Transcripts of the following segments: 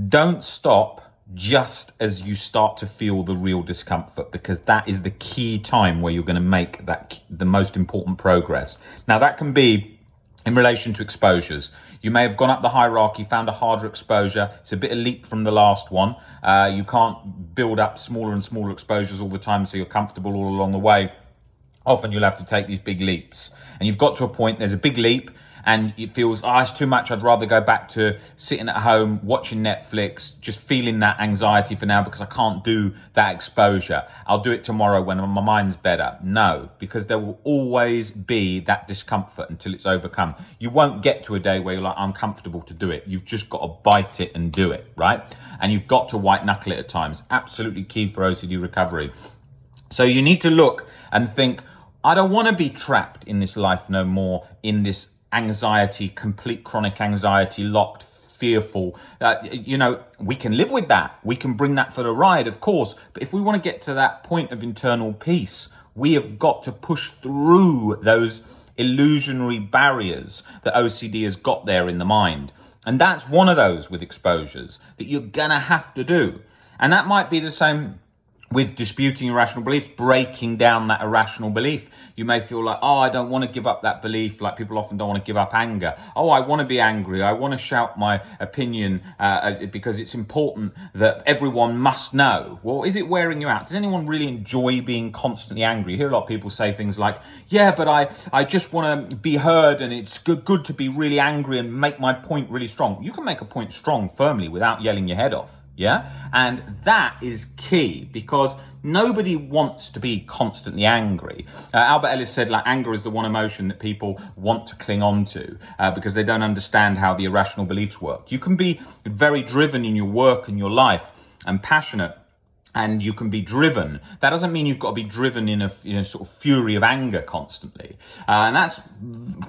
Don't stop just as you start to feel the real discomfort, because that is the key time where you're going to make the most important progress. Now, that can be in relation to exposures. You may have gone up the hierarchy, found a harder exposure. It's a bit of leap from the last one. You can't build up smaller and smaller exposures all the time so you're comfortable all along the way. Often you'll have to take these big leaps. And you've got to a point, there's a big leap, and it feels, it's too much. I'd rather go back to sitting at home, watching Netflix, just feeling that anxiety for now because I can't do that exposure. I'll do it tomorrow when my mind's better. No, because there will always be that discomfort until it's overcome. You won't get to a day where you're like, I'm comfortable to do it. You've just got to bite it and do it, right? And you've got to white knuckle it at times. Absolutely key for OCD recovery. So you need to look and think, I don't want to be trapped in this life no more, in this anxiety, complete chronic anxiety, locked, fearful. We can live with that. We can bring that for the ride, of course. But if we want to get to that point of internal peace, we have got to push through those illusionary barriers that OCD has got there in the mind. And that's one of those with exposures that you're going to have to do. And that might be the same with disputing irrational beliefs, breaking down that irrational belief. You may feel like, I don't want to give up that belief, like people often don't want to give up anger. I want to be angry. I want to shout my opinion because it's important that everyone must know. Well, is it wearing you out? Does anyone really enjoy being constantly angry? You hear a lot of people say things like, yeah, but I just want to be heard, and it's good to be really angry and make my point really strong. You can make a point strong firmly without yelling your head off. Yeah. And that is key, because nobody wants to be constantly angry. Albert Ellis said, anger is the one emotion that people want to cling on to because they don't understand how the irrational beliefs work. You can be very driven in your work and your life and passionate, and you can be driven. That doesn't mean you've got to be driven in a sort of fury of anger constantly. And that's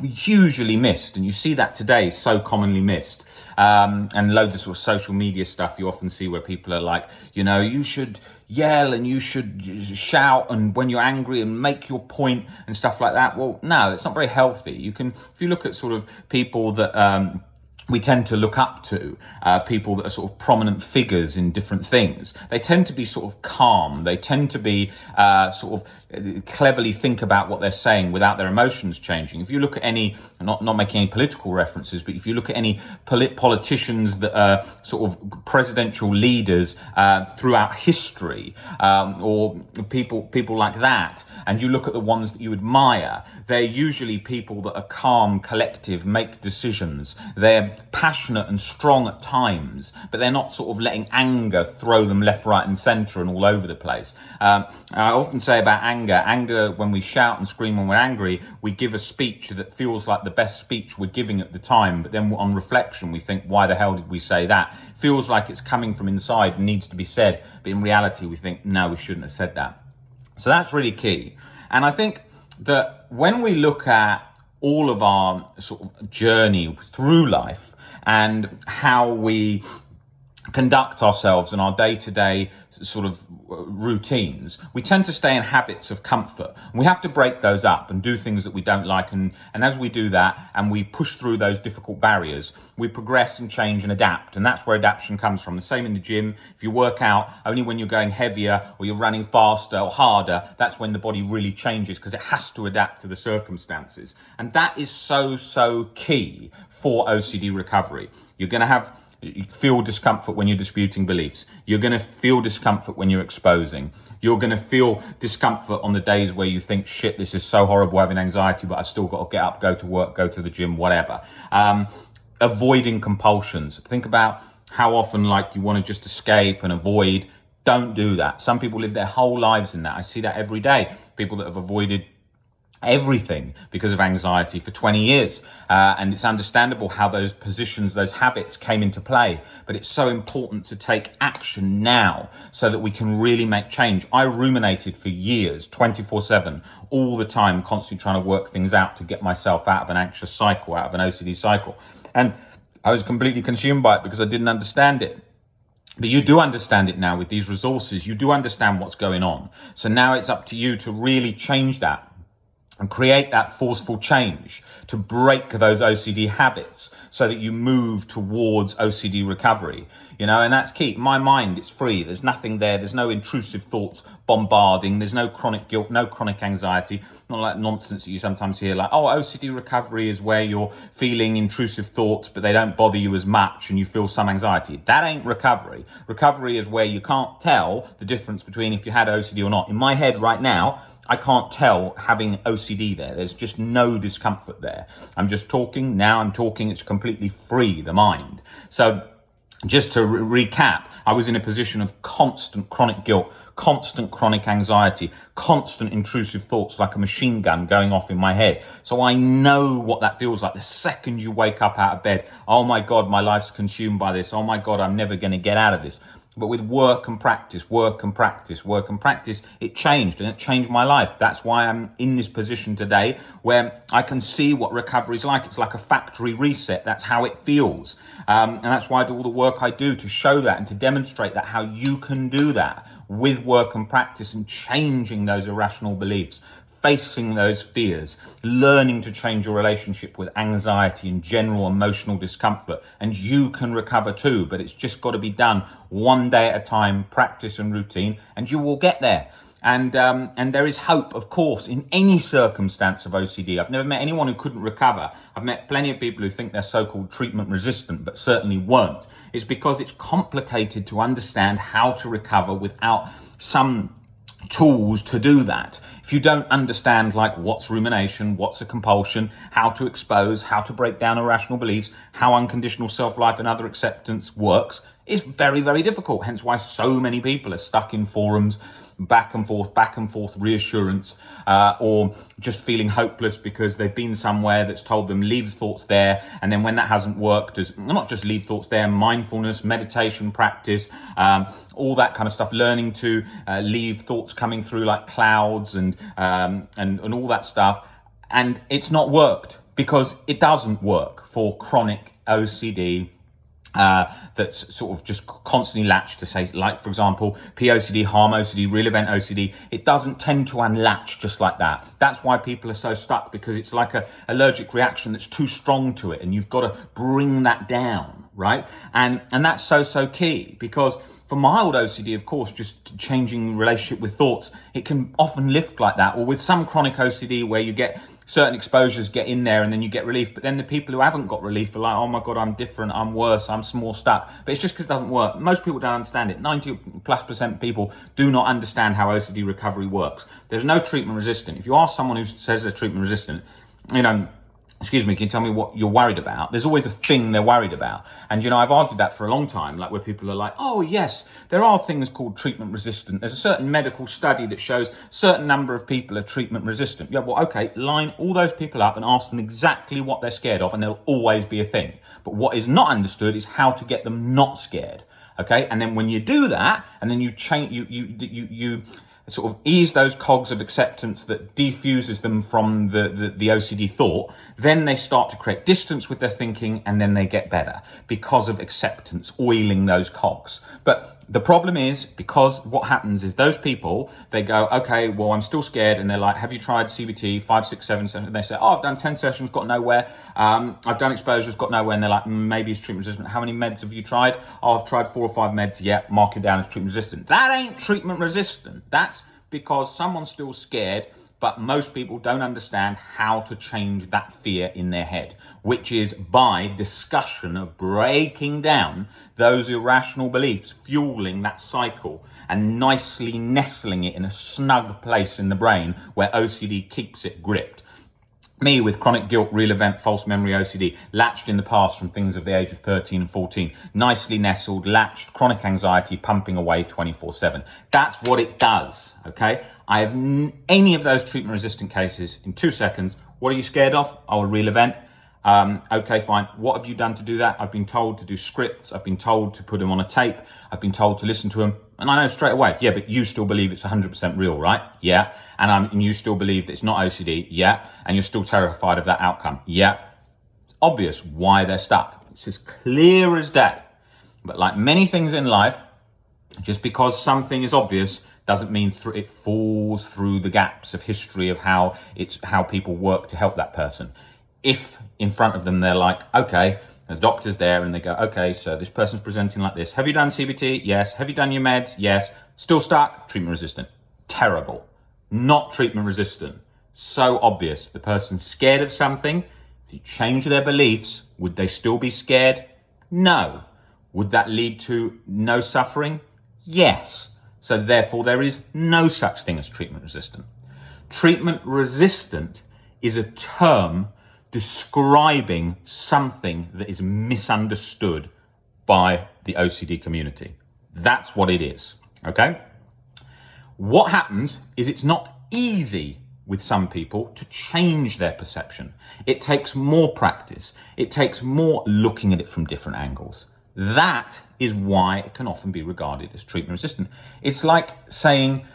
hugely missed. And you see that today, so commonly missed. And loads of sort of social media stuff you often see where people are like, you should yell and you should shout and when you're angry and make your point and stuff like that. Well, no, it's not very healthy. If you look at sort of people that we tend to look up to, people that are sort of prominent figures in different things, they tend to be sort of calm. They tend to be sort of cleverly think about what they're saying without their emotions changing. If you look at any, not making any political references, but if you look at any politicians that are sort of presidential leaders throughout history, or people like that, and you look at the ones that you admire, they're usually people that are calm, collective, make decisions. They're passionate and strong at times, but they're not sort of letting anger throw them left, right and centre and all over the place. I often say about anger, when we shout and scream when we're angry, we give a speech that feels like the best speech we're giving at the time, but then on reflection we think, why the hell did we say that? Feels like it's coming from inside and needs to be said, but in reality we think, no, we shouldn't have said that. So that's really key. And I think that when we look at all of our sort of journey through life and how we conduct ourselves in our day-to-day sort of routines, we tend to stay in habits of comfort. And we have to break those up and do things that we don't like. And as we do that and we push through those difficult barriers, we progress and change and adapt. And that's where adaptation comes from. The same in the gym. If you work out only when you're going heavier or you're running faster or harder, that's when the body really changes, because it has to adapt to the circumstances. And that is so key for OCD recovery. You're going to feel discomfort when you're disputing beliefs. You're going to feel discomfort when you're exposing. You're going to feel discomfort on the days where you think, shit, this is so horrible having anxiety, but I've still got to get up, go to work, go to the gym, whatever. Avoiding compulsions. Think about how often you want to just escape and avoid. Don't do that. Some people live their whole lives in that. I see that every day. People that have avoided everything because of anxiety for 20 years. And it's understandable how those positions, those habits came into play. But it's so important to take action now so that we can really make change. I ruminated for years, 24/7, all the time, constantly trying to work things out to get myself out of an anxious cycle, out of an OCD cycle. And I was completely consumed by it because I didn't understand it. But you do understand it now with these resources. You do understand what's going on. So now it's up to you to really change that. and create that forceful change to break those OCD habits so that you move towards OCD recovery, and that's key. My mind, it's free. There's nothing there. There's no intrusive thoughts bombarding. There's no chronic guilt, no chronic anxiety, not like nonsense that you sometimes hear like, oh, OCD recovery is where you're feeling intrusive thoughts, but they don't bother you as much and you feel some anxiety. That ain't recovery. Recovery is where you can't tell the difference between if you had OCD or not. In my head right now, I can't tell having OCD there. There's just no discomfort there. I'm just talking. Now I'm talking. It's completely free, the mind. So just to recap, I was in a position of constant chronic guilt, constant chronic anxiety, constant intrusive thoughts like a machine gun going off in my head. So I know what that feels like the second you wake up out of bed. Oh my God, my life's consumed by this. Oh my God, I'm never going to get out of this. But with work and practice, it changed, and it changed my life. That's why I'm in this position today where I can see what recovery is like. It's like a factory reset. That's how it feels. And that's why I do all the work I do to show that and to demonstrate that how you can do that with work and practice and changing those irrational beliefs, facing those fears, learning to change your relationship with anxiety and general emotional discomfort. And you can recover too, but it's just got to be done one day at a time, practice and routine, and you will get there. And there is hope, of course, in any circumstance of OCD. I've never met anyone who couldn't recover. I've met plenty of people who think they're so-called treatment resistant, but certainly weren't. It's because it's complicated to understand how to recover without some tools to do that. If you don't understand like what's rumination, what's a compulsion, how to expose, how to break down irrational beliefs, how unconditional self-life and other acceptance works, it's very, very difficult. Hence why so many people are stuck in forums, back and forth reassurance, or just feeling hopeless because they've been somewhere that's told them leave thoughts there, and then when that hasn't worked, as not just leave thoughts there, mindfulness, meditation practice, all that kind of stuff, learning to leave thoughts coming through like clouds and all that stuff, and it's not worked because it doesn't work for chronic OCD. That's sort of just constantly latched to, say, like, for example, POCD, harm OCD, real event OCD. It doesn't tend to unlatch just like that. That's why people are so stuck, because it's like a allergic reaction that's too strong to it, and you've got to bring that down, right? And that's so key, because for mild OCD, of course, just changing relationship with thoughts, it can often lift like that. Or with some chronic OCD where you get certain exposures get in there and then you get relief. But then the people who haven't got relief are like, oh my God, I'm different, I'm worse, I'm more stuck. But it's just because it doesn't work. Most people don't understand it. 90+% of people do not understand how OCD recovery works. There's no treatment resistant. If you ask someone who says they're treatment resistant, excuse me, can you tell me what you're worried about? There's always a thing they're worried about. And, I've argued that for a long time, like where people are like, oh, yes, there are things called treatment resistant. There's a certain medical study that shows a certain number of people are treatment resistant. Yeah, well, okay, line all those people up and ask them exactly what they're scared of, and there'll always be a thing. But what is not understood is how to get them not scared. Okay, and then when you do that, and then you change, you sort of ease those cogs of acceptance that defuses them from the OCD thought, then they start to create distance with their thinking, and then they get better because of acceptance, oiling those cogs. But the problem is, because what happens is those people, they go, okay, well, I'm still scared. And they're like, have you tried CBT 5, 6, 7, 7? And they say, oh, I've done 10 sessions, got nowhere. I've done exposures, got nowhere. And they're like, maybe it's treatment resistant. How many meds have you tried? Oh, I've tried 4 or 5 meds. Yeah, mark it down as treatment resistant. That ain't treatment resistant. That's because someone's still scared, but most people don't understand how to change that fear in their head, which is by discussion of breaking down those irrational beliefs, fueling that cycle, and nicely nestling it in a snug place in the brain where OCD keeps it gripped. Me with chronic guilt, real event, false memory OCD, latched in the past from things of the age of 13 and 14, nicely nestled, latched, chronic anxiety pumping away 24/7. That's what it does, okay? I have any of those treatment resistant cases in 2 seconds. What are you scared of? Oh, a real event. Okay, fine. What have you done to do that? I've been told to do scripts. I've been told to put them on a tape. I've been told to listen to them. And I know straight away, yeah, but you still believe it's 100% real, right? Yeah. And you still believe that it's not OCD. Yeah. And you're still terrified of that outcome. Yeah. It's obvious why they're stuck. It's as clear as day. But like many things in life, Just because something is obvious doesn't mean it falls through the gaps of history of how people work to help that person. If in front of them they're like, okay, the doctor's there and they go, okay, so this person's presenting like this. Have you done CBT? Yes. Have you done your meds? Yes. Still stuck? Treatment resistant. Terrible. Not treatment resistant. So obvious. The person's scared of something. If you change their beliefs, would they still be scared? No. Would that lead to no suffering? Yes. So therefore, there is no such thing as treatment resistant. Treatment resistant is a term describing something that is misunderstood by the OCD community. That's what it is. Okay? What happens is it's not easy with some people to change their perception. It takes more practice. It takes more looking at it from different angles. That is why it can often be regarded as treatment resistant. It's like saying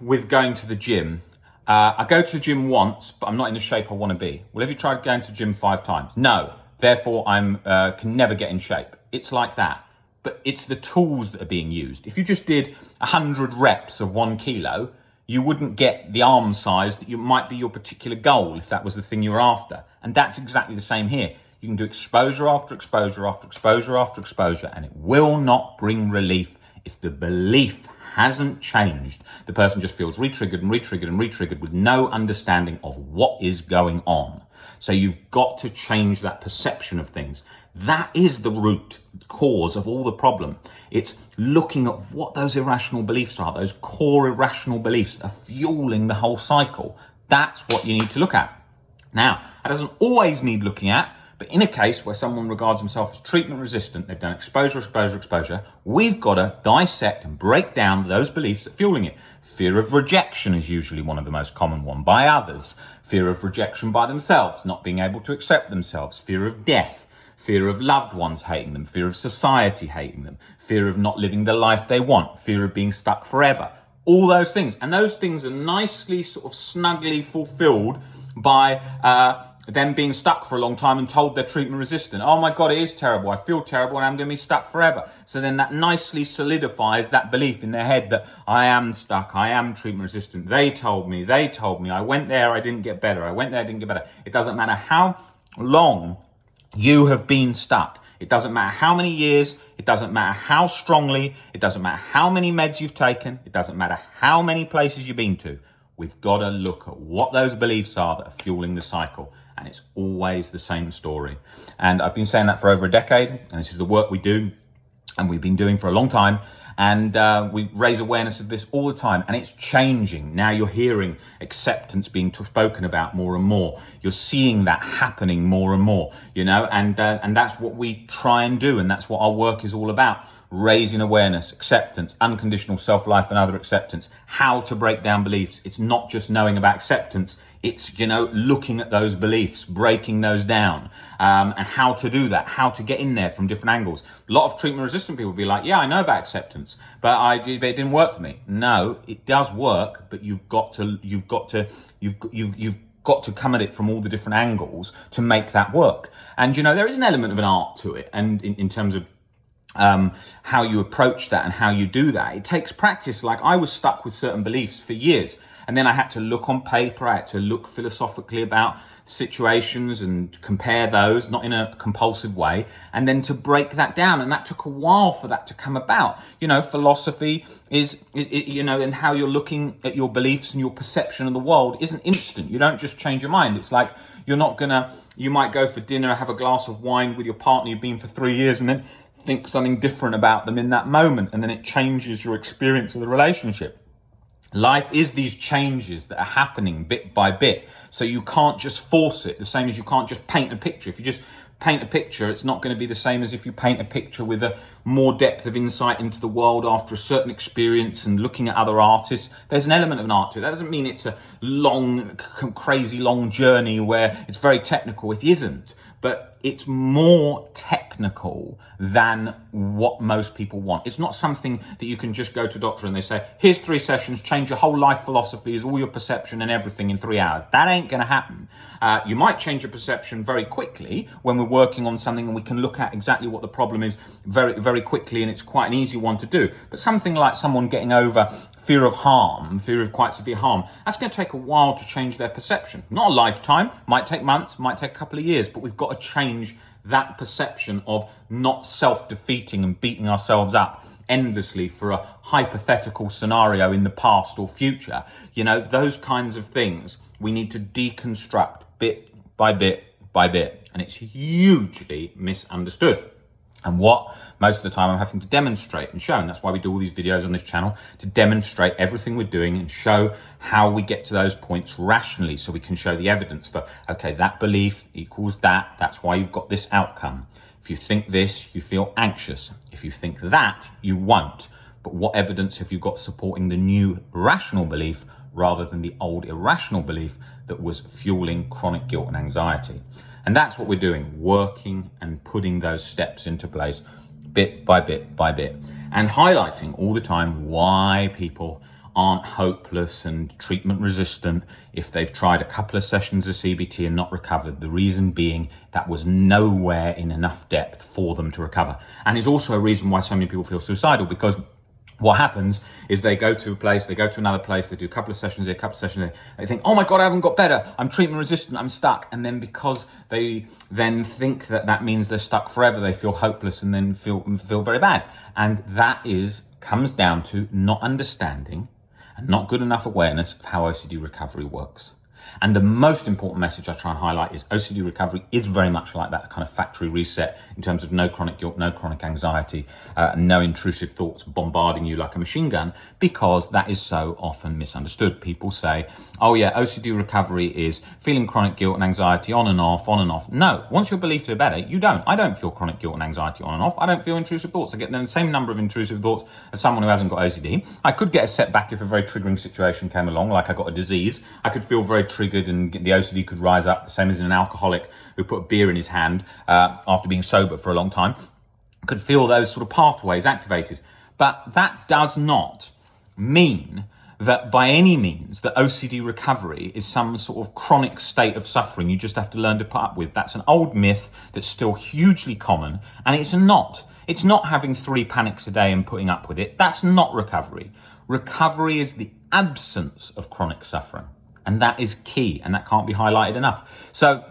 with going to the gym, I go to the gym once, but I'm not in the shape I want to be. Well, have you tried going to the gym 5 times? No. Therefore, I can never get in shape. It's like that. But it's the tools that are being used. If you just did 100 reps of 1 kilo, you wouldn't get the arm size that might be your particular goal if that was the thing you were after. And that's exactly the same here. You can do exposure after exposure after exposure after exposure, and it will not bring relief if the belief hasn't changed. The person just feels re-triggered and re-triggered and re-triggered with no understanding of what is going on. So you've got to change that perception of things. That is the root cause of all the problem. It's looking at what those irrational beliefs are, those core irrational beliefs that are fueling the whole cycle. That's what you need to look at. Now, that doesn't always need looking at, but in a case where someone regards themselves as treatment resistant, they've done exposure, we've got to dissect and break down those beliefs that are fueling it. Fear of rejection is usually one of the most common one by others. Fear of rejection by themselves, not being able to accept themselves. Fear of death. Fear of loved ones hating them. Fear of society hating them. Fear of not living the life they want. Fear of being stuck forever. All those things. And those things are nicely sort of snugly fulfilled by them being stuck for a long time and told they're treatment resistant. Oh my God, it is terrible. I feel terrible and I'm going to be stuck forever. So then that nicely solidifies that belief in their head that I am stuck. I am treatment resistant. They told me. I went there. I didn't get better. I went there. I didn't get better. It doesn't matter how long you have been stuck. It doesn't matter how many years. It doesn't matter how strongly. It doesn't matter how many meds you've taken. It doesn't matter how many places you've been to. We've got to look at what those beliefs are that are fueling the cycle. And it's always the same story. And I've been saying that for over a decade. And this is the work we do. And we've been doing for a long time. And we raise awareness of this all the time. And it's changing. Now you're hearing acceptance being spoken about more and more. You're seeing that happening more and more, you know, and that's what we try and do. And that's what our work is all about. Raising awareness, acceptance, unconditional self-life and other acceptance, how to break down beliefs. It's not just knowing about acceptance. It's, you know, looking at those beliefs, breaking those down, and how to do that, how to get in there from different angles. A lot of treatment resistant people will be like, yeah, I know about acceptance, but it didn't work for me. No, it does work, but you've got to come at it from all the different angles to make that work. And, you know, there is an element of an art to it. And in terms of how you approach that and how you do that, it takes practice. Like I was stuck with certain beliefs for years, and then I had to look on paper, I had to look philosophically about situations and compare those, not in a compulsive way, and then to break that down. And that took a while for that to come about. You know, philosophy is, you know, and how you're looking at your beliefs and your perception of the world isn't instant. You don't just change your mind. It's like you might go for dinner, have a glass of wine with your partner you've been for 3 years, and then think something different about them in that moment, and then it changes your experience of the relationship. Life is these changes that are happening bit by bit, so you can't just force it, the same as you can't just paint a picture. If you just paint a picture, it's not going to be the same as if you paint a picture with a more depth of insight into the world after a certain experience and looking at other artists. There's an element of an art to it. That doesn't mean it's a long, crazy long journey where it's very technical. It isn't, but it's more technical technical than what most people want. It's not something that you can just go to a doctor and they say, here's 3 sessions, change your whole life philosophies, all your perception and everything in 3 hours. That ain't going to happen. You might change your perception very quickly when we're working on something and we can look at exactly what the problem is very, very quickly, and it's quite an easy one to do. But something like someone getting over fear of harm, fear of quite severe harm, that's going to take a while to change their perception. Not a lifetime, might take months, might take a couple of years, but we've got to change that perception of not self-defeating and beating ourselves up endlessly for a hypothetical scenario in the past or future. You know, those kinds of things we need to deconstruct bit by bit by bit, and it's hugely misunderstood. And what most of the time I'm having to demonstrate and show, and that's why we do all these videos on this channel, to demonstrate everything we're doing and show how we get to those points rationally, so we can show the evidence for, okay, that belief equals that, that's why you've got this outcome. If you think this, you feel anxious. If you think that, you won't. But what evidence have you got supporting the new rational belief rather than the old irrational belief that was fueling chronic guilt and anxiety? And that's what we're doing, working and putting those steps into place bit by bit by bit, and highlighting all the time why people aren't hopeless and treatment resistant if they've tried a couple of sessions of CBT and not recovered. The reason being that was nowhere in enough depth for them to recover. And it's also a reason why so many people feel suicidal, because what happens is they go to a place, they go to another place, they do a couple of sessions here, a couple of sessions there. They think, oh my God, I haven't got better. I'm treatment resistant, I'm stuck. And then because they then think that that means they're stuck forever, they feel hopeless and then feel very bad. And that comes down to not understanding and not good enough awareness of how OCD recovery works. And the most important message I try and highlight is OCD recovery is very much like that kind of factory reset in terms of no chronic guilt, no chronic anxiety, no intrusive thoughts bombarding you like a machine gun, because that is so often misunderstood. People say, oh yeah, OCD recovery is feeling chronic guilt and anxiety on and off, on and off. No, once you're believed to be better, you don't. I don't feel chronic guilt and anxiety on and off. I don't feel intrusive thoughts. I get the same number of intrusive thoughts as someone who hasn't got OCD. I could get a setback if a very triggering situation came along, like I got a disease. I could feel very triggered and the OCD could rise up, the same as an alcoholic who put a beer in his hand after being sober for a long time, could feel those sort of pathways activated. But that does not mean that by any means that OCD recovery is some sort of chronic state of suffering you just have to learn to put up with. That's an old myth that's still hugely common, and it's not. It's not having 3 panics a day and putting up with it. That's not recovery. Recovery is the absence of chronic suffering. And that is key, and that can't be highlighted enough. So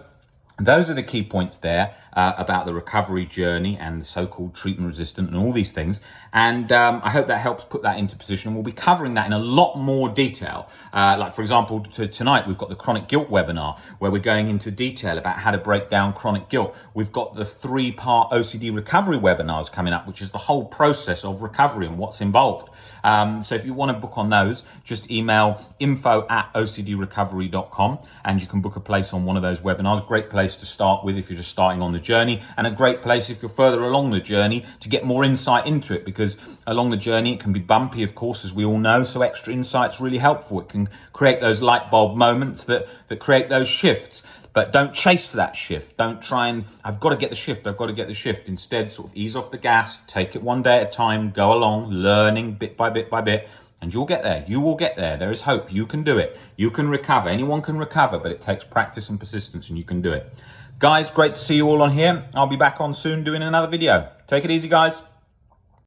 those are the key points there about the recovery journey and the so-called treatment resistant and all these things. And I hope that helps put that into position. And we'll be covering that in a lot more detail. Like, for example, tonight we've got the chronic guilt webinar where we're going into detail about how to break down chronic guilt. We've got the 3-part OCD recovery webinars coming up, which is the whole process of recovery and what's involved. So if you want to book on those, just email info@ocdrecovery.com and you can book a place on one of those webinars. Great place to start with if you're just starting on the journey, and a great place if you're further along the journey to get more insight into it, because along the journey it can be bumpy, of course, as we all know, so extra insight's really helpful. It can create those light bulb moments that create those shifts. But don't chase that shift. Don't try and, I've got to get the shift, I've got to get the shift. Instead, sort of ease off the gas, take it one day at a time, go along, learning bit by bit by bit, and you'll get there. You will get there. There is hope. You can do it. You can recover. Anyone can recover, but it takes practice and persistence, and you can do it. Guys, great to see you all on here. I'll be back on soon doing another video. Take it easy, guys.